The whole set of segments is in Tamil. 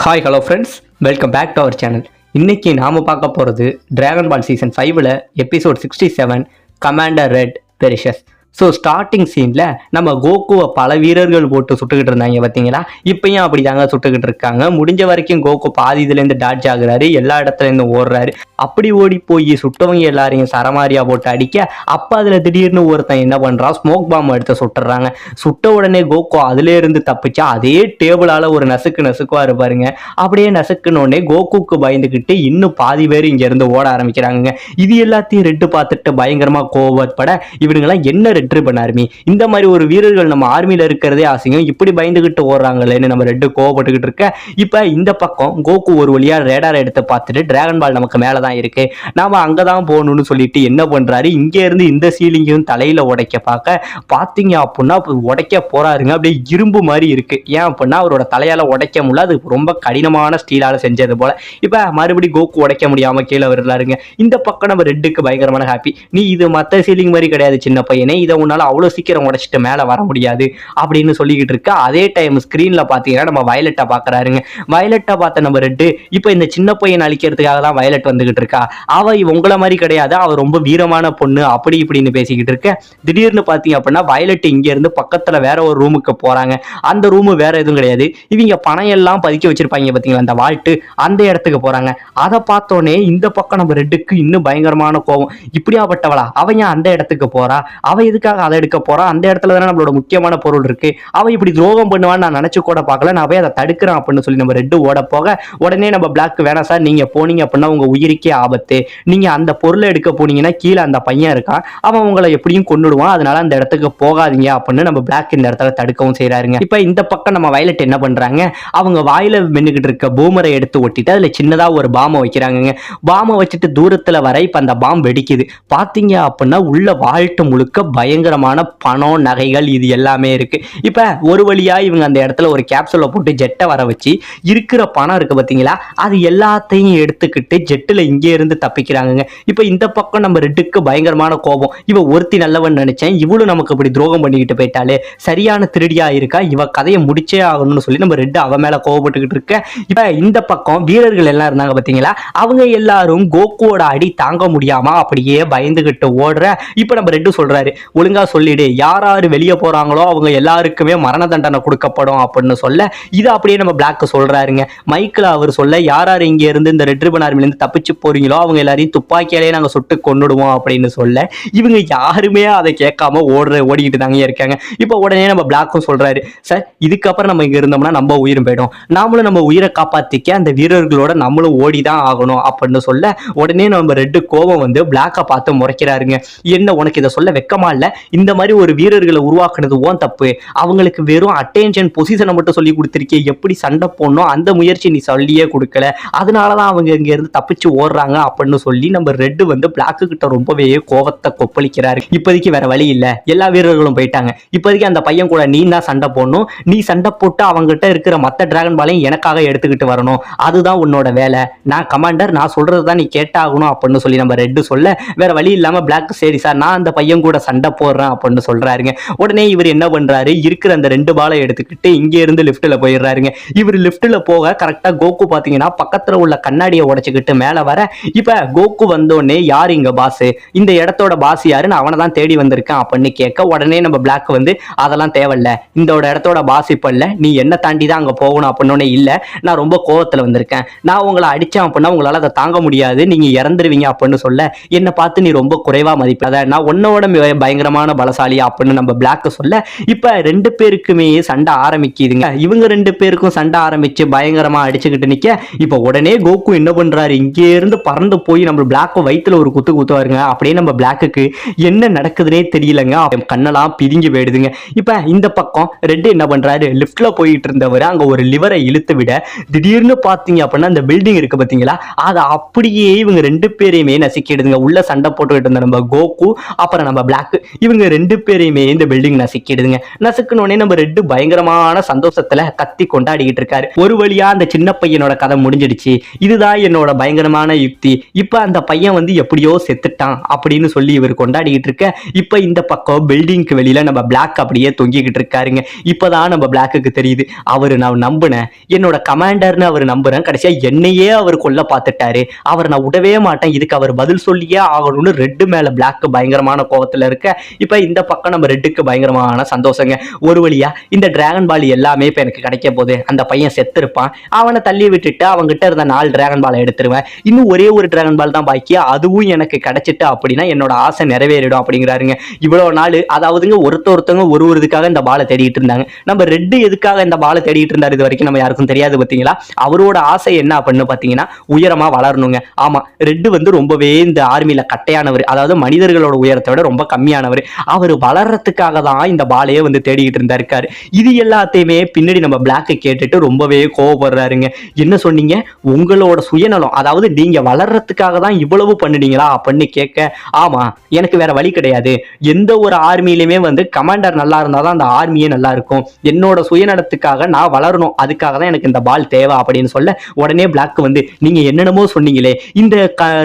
Hi hello friends, welcome back to our channel. இன்னைக்கு நாம் பார்க்க போகிறது டிராகன் பால் சீசன் 5ல் episode 67 commander red perishes. So starting சீனில் நம்ம கோகுவை பல வீரர்கள் போட்டு சுட்டுக்கிட்டு இருந்தாங்க பார்த்தீங்களா. இப்பயும் அப்படி தாங்க சுட்டுக்கிட்டு இருக்காங்க. முடிஞ்ச வரைக்கும் கோகு பாதி இதுலேருந்து டாட்ஜ் ஆகுறாரு, எல்லா இடத்துலேருந்து ஓடுறாரு. அப்படி ஓடி போய் சுட்டவங்க எல்லாரையும் சரமாரியா போட்டு அடிக்க, அப்போ அதில் திடீர்னு ஒருத்தன் என்ன பண்ணுறான், ஸ்மோக் பாம் எடுத்து சுட்டுறாங்க. சுட்ட உடனே கோகு அதுலேருந்து தப்பிச்சா அதே டேபிளால் ஒரு நசுக்குவா இருப்பாருங்க. அப்படியே நசுக்குனோடனே கோகுக்கு பயந்துக்கிட்டு இன்னும் பாதி பேர் இங்கேருந்து ஓட ஆரம்பிக்கிறாங்க. இது எல்லாத்தையும் ரெட்டு பார்த்துட்டு பயங்கரமாக கோவப்பட, இவனுங்களாம் என்ன ட்ரிபன் ஆர்மி, இந்த மாதிரி ஒரு வீரர்கள் நம்ம ஆர்மியில இருக்கிறதே ஆசையும், இப்படி பயந்துகிட்டு ஓடுறாங்களேன்னு நம்ம ரெட்டு கோவப்பட்டுக்கிட்டு இருக்க. இப்ப இந்த பக்கம் கோகு ஒரு வழியா ரேடார் எடுத்து பார்த்துட்டு டிராகன் பால் நமக்கு மேலதான் இருக்கு, நாம அங்கதான் போகணும்னு சொல்லிட்டு என்ன பண்றாரு, இங்க இருந்து இந்த சீலிங்கையும் தலையில உடைக்க பார்க்க, பாத்தீங்க அப்படின்னா உடைக்க போறாருங்க. அப்படியே இரும்பு மாதிரி இருக்கு. ஏன் அப்படின்னா அவரோட தலையால உடைக்க முடியல, அது ரொம்ப கடினமான ஸ்டீலால செஞ்சது போல. இப்ப மறுபடி கோகு உடைக்க முடியாம கீழே வருறாருங்க. இந்த பக்கம் நம்ம ரெட்டுக்கு பயங்கரமான ஹாப்பி, நீ இது மத்த சீலிங் மாதிரி கிடையாது சின்ன பையனே, இதை உன்னால அவ்வளவு சீக்கிரம் உடைச்சிட்டு மேல வர முடியாது அப்படின்னு சொல்லிக்கிட்டு இருக்க. அதே டைம் ஸ்கிரீன்ல பாத்தீங்கன்னா நம்ம வயலட்டை பாக்குறாருங்க. வயலட்டை பார்த்த நம்ம ரெட்டு, இப்ப இந்த சின்ன பையன் அழிக்கிறதுக்காக தான் வயலட் வந்துகிட்டு இருக்கா, அவ உங்களை மாதிரி கிடையாது, அவ ரொம்ப வீரமான பொண்ணு அப்படி இப்படின்னு பேசிக்கிட்டு இருக்க. திடீர்னு பாத்தீங்க அப்படின்னா வயலட் இங்க இருந்து பக்கத்துல வேற ஒரு ரூமுக்கு போறாங்க. அந்த ரூமு வேற எதுவும் கிடையாது, இவங்க பணம் எல்லாம் பதுக்கி வச்சிருப்பாங்க பாத்தீங்களா அந்த வால்ட்டு, அந்த இடத்துக்கு போறாங்க. அதை பார்த்தோன்னே இந்த பக்கம் நம்ம ரெட்டுக்கு இன்னும் பயங்கரமான கோவம், இப்படியாப்பட்டவளா அவன் அந்த இடத்துக்கு போறா, அவ எதுக்காக அதை எடுக்க போறா, அந்த இடத்துல தானே நம்மளோட முக்கியமான பொருள் இருக்கு, அவ இப்படி துரோகம் பண்ணுவான்னு நான் நினைச்சு கூட பார்க்கல, நான் போய் அதை தடுக்கிறேன் அப்படின்னு சொல்லி நம்ம ரெட்டு ஓட போக, உடனே நம்ம பிளாக் வேணாம் சார், நீங்க போனீங்க அப்படின்னா உங்க உயிருக்கே ஆபத்து, நீங்க அந்த பொருளை எடுக்க போனீங்கன்னா கீழே அந்த பையன் இருக்கான், அவன் உங்களை எப்படியும் கொண்டுடுவான், அதனால அந்த இடத்துக்கு போகாதீங்க அப்படின்னு நம்ம பிளாக் இந்த இடத்துல தடுக்கவும் செய்யறாருங்க. இப்ப இந்த பக்கம் நம்ம வயலட் என்ன பண்றாங்க, அவங்க வாயில மென்னுகிட்டு இருக்க பூமரை எடுத்து ஒட்டிட்டு அதுல சின்னதா ஒரு பாம்பை வைக்கிறாங்க. பாம்பை வச்சுட்டு தூரத்துல வர இப்ப அந்த பாம்பு வெடிக்குது. பாத்தீங்க அப்படின்னா உள்ள வாழ்ட்டு முழுக்க பயங்கரமான பணம் நகைகள் இது எல்லாமே இருக்கு. இப்ப ஒரு வழியா இவங்க அந்த இடத்துல ஒரு கேப்சூலை போட்டு ஜெட்டை வர வச்சு இருக்கிற பணம் இருக்கு பாத்தீங்களா, அது எல்லாத்தையும் எடுத்துக்கிட்டு ஜெட்டுல இங்கே இருந்து தப்பிக்கிறாங்க. இப்ப இந்த பக்கம் நம்ம ரெட்டுக்கு பயங்கரமான கோபம், இவ ஒருத்தி நல்லவன் நினைச்சேன், இவளும் நமக்கு இப்படி துரோகம் பண்ணிக்கிட்டு போயிட்டாலே, சரியான திருடியா இருக்கா, இவ கதையை முடிச்சே ஆகணும்னு சொல்லி நம்ம ரெட்டு அவ மேல கோவப்பட்டுக்கிட்டு இருக்க. இப்ப இந்த பக்கம் வீரர்கள் எல்லாம் இருந்தாங்க பாத்தீங்களா, அவங்க எல்லாரும் கோகுவோட அடி தாங்க முடியாம அப்படியே பயந்துகிட்டு ஓடுற. இப்ப நம்ம ரெட்டு சொல்றாரு, ஒழுங்கா சொல்லிடு, யாராரு வெளியே போறாங்களோ அவங்க எல்லாருக்குமே மரண தண்டனை கொடுக்கப்படும் அப்படின்னு சொல்ல, இது அப்படியே நம்ம பிளாக் சொல்றாருங்க. மைக்கில் அவர் சொல்ல, யாராரு இங்க இருந்து இந்த ரெட் ரிபன் ஆர்மில இருந்து தப்பிச்சு போறீங்களோ அவங்க எல்லாரையும் துப்பாக்கியாலே நாங்க சுட்டு கொண்டுடுவோம் அப்படின்னு சொல்ல, இவங்க யாருமே அதை கேட்காம ஓடிக்கிட்டு தாங்க இருக்காங்க. இப்போ உடனே நம்ம பிளாக்கும் சொல்றாரு, சார் இதுக்கப்புறம் நம்ம இங்க இருந்தோம்னா நம்ம உயிரும் போயிடும், நாமளும் நம்ம உயிரை காப்பாத்திக்க அந்த வீரர்களோட நம்மளும் ஓடிதான் ஆகணும் அப்படின்னு சொல்ல, உடனே நம்ம ரெட்டு கோபம் வந்து பிளாக்கை பார்த்து முறைக்கிறாருங்க. என்ன உனக்கு இதை சொல்ல வெக்கமா இல்ல, இந்த மாதிரி ஒரு வீரர்களை உருவாக்குனது ஓன் தப்பு, அவங்களுக்கு வெறும் அட்டென்ஷன் பொசிஷனை மட்டும் சொல்லி கொடுத்திருக்கே, எப்படி சண்டை போடணும் அந்த முயற்சி நீ சொல்லியே கொடுக்கல, அதனாலதான் அவங்க இங்க இருந்து தப்பிச்சு ஓடுறாங்க அப்படின்னு சொல்லி நம்ம ரெட்டு வந்து பிளாக்கு கிட்ட ரொம்பவே கோவத்தை கொப்பளிக்கிறாரு. இப்போதைக்கு வேற வழி இல்ல, எல்லா வீரர்களும் போயிட்டாங்க, இப்போதைக்கு அந்த பையன் கூட நீ தான் சண்டை போடணும், நீ சண்டை போட்டு அவங்ககிட்ட இருக்கிற மத்த டிராகன் பாலையும் எனக்காக எடுத்துக்கிட்டு வரணும், அதுதான் உன்னோட வேலை, நான் கமாண்டர், நான் சொல்றதுதான் நீ கேட்டாகணும் அப்படின்னு சொல்லி நம்ம ரெட்டு சொல்ல, வேற வழி இல்லாம பிளாக் சரி சார் நான் அந்த பையன் கூட சண்டை போடுறேன் அப்படின்னு சொல்றாருங்க. உடனே இவர் என்ன பண்றாரு, இருக்கிற அந்த 2 பாலை எடுத்துக்கிட்டு இங்கே இருந்து லிப்ட்ல போயிடுறாருங்க. இவர் லிப்ட்ல போக கரெக்டா கோகு பாத்தீங்கன்னா பக்கத்துல உள்ள கண்ணாடியை உடைச்சுக்கிட்டு மேல வர, இப்ப கோகு வந்தோடனே யார் இங்க பாஸ், இந்த இடத்தோட பாஸ் யாரு, நான் அவனை தான் தேடி வந்திருக்கேன் அப்படின்னு கேட்க, உடனே நம்ம பிளாக் வந்து அதெல்லாம் தேவையில்ல, இந்த இடத்தோட பாஸ் இப்ப இல்ல, நீ என்ன தாண்டி தான் அங்க போகணும் அப்படின்னு, இல்ல நான் ரொம்ப கோவத்துல வந்திருக்கேன், நான் உங்களை அடிச்சேன் அப்படின்னா உங்களால அதை தாங்க முடியாது, நீங்க இறந்துருவீங்க அப்படின்னு சொல்ல, என்ன பார்த்து நீ ரொம்ப குறைவா மதிப்பாத, நான் உன்னோட பயங்கரமான பலசாலி அப்படின்னு நம்ம பிளாக் சொல்ல, இப்ப 2 பேருக்குமே சண்டை ஆரம்பிக்குதுங்க. இவங்க 2 பேருக்கும் சண்டை ஆரம்பிச்சு பயங்கரமா அடிச்சுக்கிட்டு நிக்க, இப்ப உடனே கோகு என்ன பண்றாரு, இங்கே இருந்து பறந்து போய் நம்ம பிளாக் வயித்துல ஒரு குத்துவாருங்க. அப்படியே நம்ம பிளாக்குக்கு என்ன நடக்குதுன்னே தெரியலங்க, கண்ணெல்லாம் பிரிஞ்சு போயிடுதுங்க. இப்ப இந்த பக்கம் ரெட் என்ன பண்றாரு, லிப்ட்ல போயிட்டு இருந்தவர் அங்க ஒரு லிவரை இழுத்து விட, திடீர்னு பாத்தீங்க அப்படின்னா அந்த பில்டிங் இருக்கு பாத்தீங்களா, அதை அப்படியே இவங்க 2 பேரையுமே நசுக்கிடுதுங்க. உள்ள சண்டை போட்டுக்கிட்டு இருந்த நம்ம கோகு அப்புறம் நம்ம பிளாக் இவங்க 2 பேரையுமே இந்த பில்டிங் நசுக்கிடுதுங்க. நசுக்குனோடனே நம்ம ரெட்டு பயங்கரமான சந்தோஷத்துல கத்தி கொண்டாடிக்கிட்டு இருக்காரு. ஒரு வழியா அந்த சின்ன பையனோட கதை முடிஞ்சிடுச்சு, இதுதான் என்னோட பயங்கரமான யுக்தி, இப்ப அந்த பையன் வந்து எப்படியோ செத்துட்டான் அப்படின்னு சொல்லி இவர் கொண்டாடிக்கிட்டு இருக்க, இப்ப இந்த பக்கம் பில்டிங்க்கு வெளியில நம்ம பிளாக் அப்படியே தொங்கிக்கிட்டு இருக்காருங்க. இப்பதான் நம்ம பிளாக்குக்கு தெரியுது, அவரு நான் நம்புனேன், என்னோட கமாண்டர்னு அவர் நம்புறேன், கடைசியா என்னையே அவர் கொல்ல பார்த்துட்டாரு, அவர் நான் விடவே மாட்டேன், இதுக்கு அவர் பதில் சொல்லியே ஆகணும்னு ரெட்டு மேல பிளாக் பயங்கரமான கோவத்துல இருக்க, இப்ப இந்த பக்கம் நம்ம ரெட்டுக்கு பயங்கரமான சந்தோஷங்க. ஒரு வழியா இந்த டிராகன் பால் எல்லாமே இப்ப எனக்கு கிடைக்க போகுது, அந்த பையன் செத்து இருப்பான், அவனை தள்ளி விட்டுட்டு அவங்கிட்ட இருந்த 4 டிராகன் பாலை எடுத்துருவேன், இன்னும் ஒரே ஒரு டிராகன் பால் தான் பாக்கி, அதுவும் எனக்கு கிடைச்சிட்டு அப்படின்னா என்னோட ஆசை நிறைவேறிடும் அப்படிங்கிறாருங்க. இவ்வளவு நாள் அதாவதுங்க ஒருத்தவங்க ஒரு இதுக்காக இந்த பாலை தேடிட்டு இருந்தாங்க. நம்ம ரெட்டு எதுக்காக இந்த பாலை தேடிட்டு இருந்தாரு இது வரைக்கும் நம்ம யாருக்கும் தெரியாது பாத்தீங்களா. அவரோட ஆசை என்ன அப்படின்னு பாத்தீங்கன்னா உயரமா வளரணுங்க. ஆமா, ரெட்டு வந்து ரொம்பவே இந்த ஆர்மியில கட்டையானவர், அதாவது மனிதர்களோட உயரத்தை விட ரொம்ப கம்மியானவர். அவர் வளர்றதுக்காக தான் இந்த பாலையே வந்து தேடிக்கிட்டு இருந்தாரு. இது எல்லாத்தையுமே பின்னாடி நம்ம பிளாக் கேட்டுட்டு ரொம்பவே கோவப்படுறாருங்க. என்ன சொன்னீங்க, உங்களோட சுயநலம், அதாவது நீங்க வளர்றதுக்காக தான் இவ்வளவு பண்ணுனீங்களா அப்படின்னு கேட்க, ஆமா எனக்கு வேற வழி கிடையாது, எந்த ஒரு ஆர்மியிலுமே வந்து கமாண்டர் நல்லா இருந்தாதான் அந்த ஆர்மியே நல்லா இருக்கும், என்னோட சுயநலத்துக்காக நான் வளரணும், அதுக்காக தான் எனக்கு இந்த பால் தேவை அப்படின்னு சொல்ல, உடனே பிளாக் வந்து நீங்க என்னென்னமோ சொன்னீங்களே, இந்த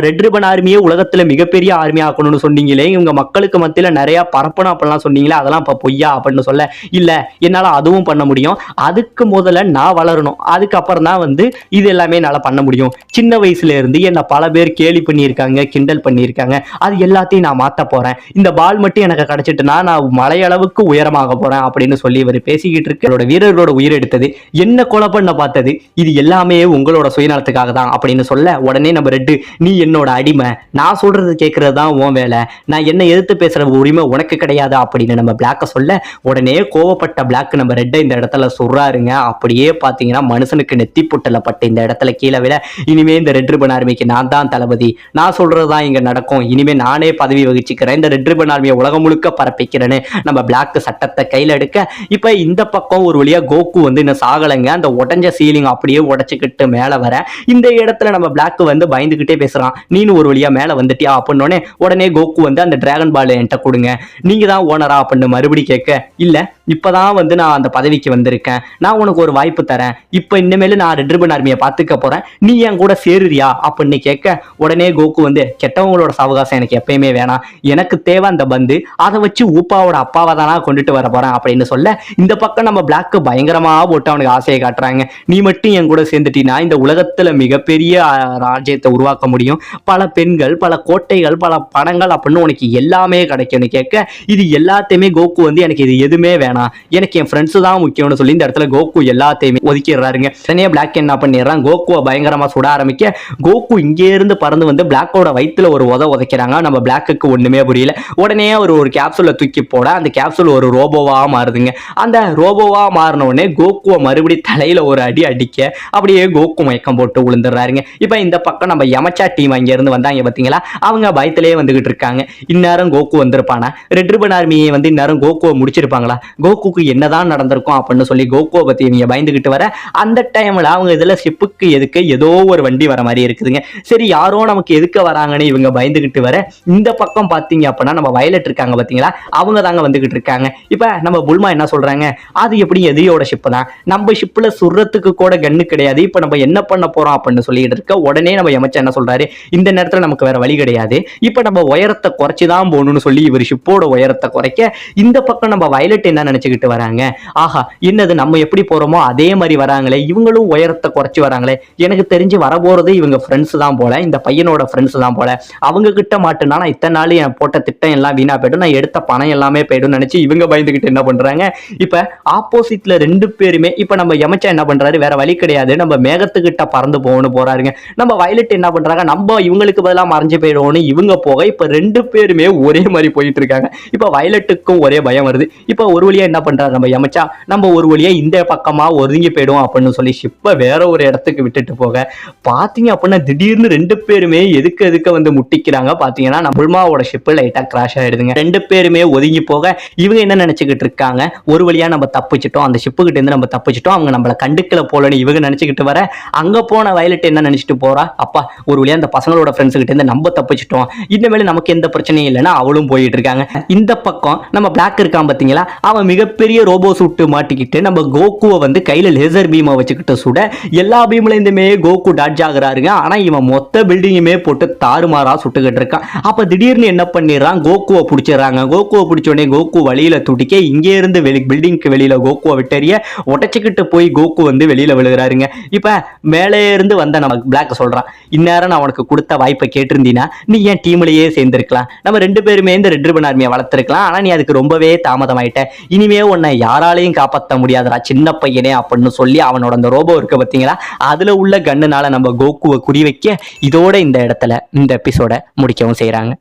ரெட் ரிபன் ஆர்மியே உலகத்துல மிகப்பெரிய ஆர்மி ஆக்கணும்னு சொன்னீங்களே, இவங்க மக்களுக்கு மத்தியில நிறைய பரப்பணும் அப்படிலாம் சொன்னீங்களே, அதெல்லாம் இப்ப பொய்யா அப்படின்னு சொல்ல, இல்ல என்னால அதுவும் பண்ண முடியும், அதுக்கு முதல்ல நான் வளரணும், அதுக்கப்புறம் தான் வந்து இது எல்லாமே என்னால பண்ண முடியும், சின்ன வயசுல இருந்து என்ன பல பேர் கேலி பண்ணியிருக்காங்க, கிண்டல் பண்ணியிருக்காங்க, அது எல்லாத்தையும் நான் மாத்த போறேன், இந்த பால் மட்டும் எனக்கு கிடைச்சிட்டுனா நான் மலையளவுக்கு உயரமாக போறேன் அப்படின்னு சொல்லி இவர் பேசிக்கிட்டு இருக்கு. வீரர்களோட உயிர் எடுத்தது, என்ன கொலை பண்ண பார்த்தது, இது எல்லாமே உங்களோட சுயநலத்துக்காக தான் அப்படின்னு சொல்ல, உடனே நம்ம ரெட்டு நீ என்னோட அடிமை, நான் சொல்றது கேட்கறது தான் உன் வேலை, நான் என்ன எதிர்த்து பேசுற உரிமை உனக்கு கிடையாது அப்படின்னு நம்ம பிளாக்க சொல்ல, உடனே கோவப்பட்ட பிளாக் நம்ம ரெட்டை இந்த இடத்துல சொல்றாருங்க. அப்படியே பாத்தீங்கன்னா மனுஷனுக்கு நெத்தி புட்டல பட்டு இந்த இடத்துல கீழே விட, இனிமே இந்த ரெட் ரிபன் ஆர்மிக்கு நான் தான் தளபதி, நான் சொல்றதுதான் இங்க நடக்கும், இனிமே நானே பதவி வகிச்சுக்கிறேன், இந்த ரெட் ரிபன் ஆர்மியை உலகம் முழுக்க பரப்பிக்கிறேன்னு நம்ம பிளாக் சட்டத்தை கையில எடுக்க, இப்ப இந்த பக்கம் ஒரு வழியா கோகு வந்து இன்னும் சாகலைங்க. அந்த உடஞ்ச சீலிங் அப்படியே உடைச்சுக்கிட்டு மேல வர, இந்த இடத்துல நம்ம பிளாக் வந்து பயந்துகிட்டே பேசுறான், நீனு ஒரு வழியா மேல வந்துட்டியா அப்படின்னோடனே, உடனே கோகு வந்து அந்த டிராகன் பால் என்கிட்ட கொடுங்க, நீங்க தான் ஓனரா அப்படின்னு மறுபடி கேட்க, இல்ல இப்பதான் வந்து நான் அந்த பதவிக்கு வந்திருக்கேன், நான் உனக்கு ஒரு வாய்ப்பு தரேன், இப்ப இனிமேல் நான் ரெட் ரிபன் ஆர்மியை பார்த்துக்க போறேன், நீ என் கூட சேருறியா அப்படின்னு கேட்க, உடனே கோகு வந்து கெட்டவங்களோட சாவகாசம் எனக்கு எப்பயுமே வேணாம், எனக்கு தேவை அந்த பந்து, அதை வச்சு ஊப்பாவோட அப்பாவை தானா கொண்டுட்டு வர போறேன் அப்படின்னு சொல்ல, இந்த பக்கம் நம்ம பிளாக் பயங்கரமா போட்டு அவனுக்கு ஆசையை காட்டுறாங்க, நீ மட்டும் என் கூட சேர்ந்துட்டீங்கன்னா இந்த உலகத்துல மிகப்பெரிய ராஜ்யத்தை உருவாக்க முடியும், பல பெண்கள், பல கோட்டைகள், பல படங்கள் அப்படின்னு உனக்கு எல்லாமே கிடைக்கும்னு கேட்க, இது எல்லாத்தையுமே கோகு வந்து எனக்கு இது எதுவுமே வேணாம், எனக்கு என் ஃப்ரெண்ட்ஸ் தான் முக்கியம்னு சொல்லி இந்த இடத்துல கோகு எல்லாத்தையுமே ஒதுக்கிடுறாருங்க. தனியா பிளாக் என்ன பண்ணிடுறான், கோகுவை பயங்கரமா சுட ஆரம்பிக்க, கோகு இங்கே இருந்து பறந்து வந்து பிளாக்கோட வயிற்றுல ஒரு உதைக்கிறாங்க. நம்ம பிளாக்கு ஒண்ணுமே புரியல. உடனே அவர் ஒரு கேப்சூலை தூக்கி போட, அந்த கேப்சூல் ஒரு ரோபோவா மாறுதுங்க. அந்த ரோபோவா மாறின உடனே கோகுவை மறுபடியும் தலையில ஒரு அடி அடிக்க, அப்படியே கோகு மயக்கம் போட்டு விழுந்துடுறாருங்க. இப்ப இந்த பக்கம் நம்ம யமச்சா டீம் அங்க இருந்து வந்தாங்க பாத்தீங்களா, அவங்க பயத்திலேயே வந்துகிட்டு இருக்காங்க. இந்நேரம் கோகு வந்திருப்பானா, ரெட் ரிபன் ஆர்மியை வந்து இந்நேரம் கோகுவை முடிச்சிருப்பாங்களா, கோகுக்கு என்னதான் நடந்திருக்கும் அப்படின்னு சொல்லி கோகுவை பத்தி இவங்க பயந்துகிட்டு வர, அந்த டைம்ல அவங்க இதுல ஷிப்புக்கு எதுக்கு ஏதோ ஒரு வண்டி வர மாதிரி இருக்குதுங்க. சரி யாரோ நமக்கு எதுக்க வராங்கன்னு இவங்க பயந்துகிட்டு வர, இந்த பக்கம் பாத்தீங்க அப்படின்னா நம்ம வயலட் இருக்காங்க பாத்தீங்களா, அவங்க தாங்க வந்துகிட்டு இருக்காங்க. இப்ப நம்ம புல்மா என்ன சொல்றாங்க, அது எப்படி எதிரியோட ஷிப் தான், நம்ம ஷிப்ல சுடுறதுக்கு கூட கண்ணு கிடையாது, இப்ப நம்ம என்ன பண்ண போறோம் அப்படின்னு சொல்லிட்டு இருக்க, உடனே நம்ம யமச்சா என்ன சொல்றாரு, இந்த நேரத்துல நமக்கு வேற வழி கிடையாது, இப்ப நம்ம உயரத்தை குறைச்சுதான் போகணும்னு சொல்லி இவர் ஷிப்போட உயரத்தை குறைக்க, இந்த பக்கம் நம்ம வயலட் என்ன நினைச்சுக்கிட்டு வராங்க, ஆஹா என்னது நம்ம எப்படி போறோமோ அதே மாதிரி வராங்களே, இவங்களும் உயரத்தை குறைச்சு வராங்களே, எனக்கு தெரிஞ்சு வரப்போறது இவங்க ஃப்ரெண்ட்ஸ் தான் போல, இந்த பையனோட ஃப்ரெண்ட்ஸ் தான் போல, அவங்க கிட்ட மாட்டுனா நான் இத்தனை நாள் என் போட்ட திட்டம் எல்லாம் வீணா போயிடும், நான் எடுத்த பணம் எல்லாமே போயிடும் நினைச்சு இவங்க பயந்துகிட்டு என்ன பண்றாங்க, இப்ப ஆப்போசிட்ல 2 பேருமே, இப்ப நம்ம யமச்சா என்ன பண்றாரு, வேற வழி கிடையாது, நம்ம மேகத்துக்கிட்ட பறந்து போகணும் போறாருங்க. நம்ம வயலட் என்ன பண்றாங்க, நம்ம இவங்களுக்கு பதிலாக மறைஞ்சு போயிடுவோம்னு இவங்க போக, இப்ப 2 பேருமே ஒரே மாதிரி போயிட்டு இருக்காங்க. இப்ப வயலட்டுக்கும் ஒரே பயம் வருது. இப்ப ஒரு வழியா வழியா என்ன பண்றாரு நம்ம யமச்சா, நம்ம ஒரு வழியா இந்த பக்கமா ஒதுங்கி போயிடும் அப்படின்னு சொல்லி ஷிப்பை வேற ஒரு இடத்துக்கு விட்டுட்டு போக பாத்தீங்க அப்படின்னா திடீர்னு 2 பேருமே எதுக்க வந்து முட்டிக்கிறாங்க. பாத்தீங்கன்னா நம்ம புல்மாவோட ஷிப்பு லைட்டா கிராஷ் ஆயிடுதுங்க. 2 பேருமே ஒதுங்கி போக இவங்க என்ன நினைச்சுக்கிட்டு இருக்காங்க, ஒரு வழியா நம்ம தப்பிச்சிட்டோம், அந்த ஷிப்பு கிட்ட இருந்து நம்ம தப்பிச்சிட்டோம், அவங்க நம்மள கண்டுக்கல போலன்னு இவங்க நினைச்சுக்கிட்டு வர, அங்க போன வயலட் என்ன நினைச்சிட்டு போறா, அப்பா ஒரு வழியா அந்த பசங்களோட ஃப்ரெண்ட்ஸ் கிட்ட இருந்து நம்ம தப்பிச்சிட்டோம், இனிமேல் நமக்கு எந்த பிரச்சனையும் இல்லைன்னா அவளும் போயிட்டு இருக்காங்க. இந்த பக்கம் நம்ம பிளாக் இருக்கான் பாத்தீங்களா, அவன் மிகப்பெரிய ரோபோ சூட்டு மாட்டிக்கிட்டு நம்ம கோகுவை வந்து கையில லேசர் பீமை வச்சுக்கிட்டு சுட எல்லா பீம்ல இருந்துமே கோகு டாட்ஜ் ஆகுறாருங்க. ஆனா இவன் மொத்த பில்டிங்குமே போட்டு தாறுமாறா சுட்டுக்கிட்டு இருக்கான். அப்ப திடீர்னு என்ன பண்ணிடுறான், கோகுவை பிடிச்சிடறாங்க. கோகுவை பிடிச்ச உடனே கோகு வழியில துடிக்க இங்கே இருந்து பில்டிங்க்கு வெளியில கோகுவை விட்டறிய உடச்சிக்கிட்டு போய் கோகு வந்து வெளியில விழுகிறாருங்க. இப்ப மேலே இருந்து வந்த நம்ம பிளாக் சொல்றான், இந்நேரம் நான் உனக்கு கொடுத்த வாய்ப்பை கேட்டிருந்தீனா நீ ஏன் டீம்லயே சேர்ந்திருக்கலாம், நம்ம 2 பேருமே இந்த ரெட் ரிப்பன் ஆர்மியை வளர்த்திருக்கலாம், ஆனா நீ அதுக்கு ரொம்பவே தாமதமாயிட்ட, இனிமே உன்னை யாராலையும் காப்பாற்ற முடியாதடா சின்ன பையனே அப்படின்னு சொல்லி அவனோட அந்த ரோபோ இருக்க பார்த்தீங்களா, அதுல உள்ள கண்ணுனால நம்ம கோகுவை குறி வைக்க இதோட இந்த இடத்துல இந்த எபிசோட முடிக்கவும் செய்யறாங்க.